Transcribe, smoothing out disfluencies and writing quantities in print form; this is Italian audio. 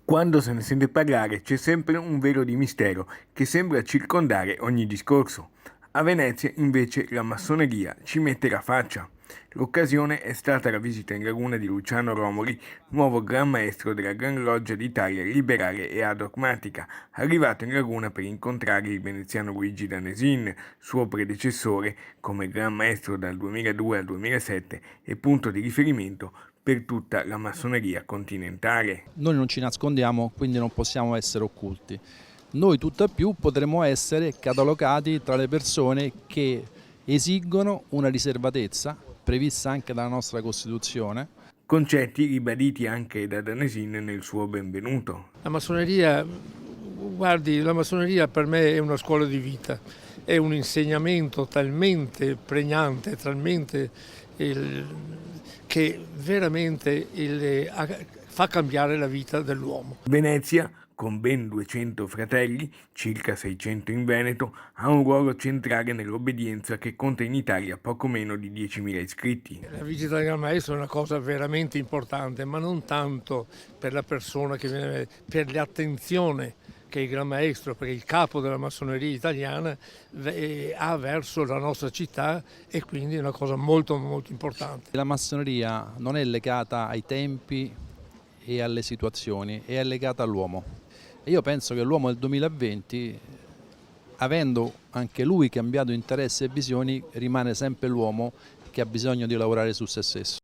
Quando se ne sente parlare c'è sempre un velo di mistero che sembra circondare ogni discorso. A Venezia invece la massoneria ci mette la faccia. L'occasione è stata la visita in laguna di Luciano Romoli, nuovo Gran Maestro della Gran Loggia d'Italia liberale e adogmatica, arrivato in laguna per incontrare il veneziano Luigi Danesin, suo predecessore come Gran Maestro dal 2002 al 2007 e punto di riferimento per tutta la massoneria continentale. Noi non ci nascondiamo, quindi non possiamo essere occulti. Noi tutt'al più potremmo essere catalogati tra le persone che esigono una riservatezza prevista anche dalla nostra Costituzione. Concetti ribaditi anche da Danesin nel suo benvenuto. La massoneria, guardi, la massoneria per me è una scuola di vita, è un insegnamento talmente pregnante, che veramente fa cambiare la vita dell'uomo. Venezia, con ben 200 fratelli, circa 600 in Veneto, ha un ruolo centrale nell'obbedienza che conta in Italia poco meno di 10.000 iscritti. La visita del Gran Maestro è una cosa veramente importante, ma non tanto per la persona che viene, per l'attenzione che il Gran Maestro, perché il capo della massoneria italiana ha verso la nostra città, e quindi è una cosa molto molto importante. La massoneria non è legata ai tempi e alle situazioni, è legata all'uomo. E io penso che l'uomo del 2020, avendo anche lui cambiato interessi e visioni, rimane sempre l'uomo che ha bisogno di lavorare su se stesso.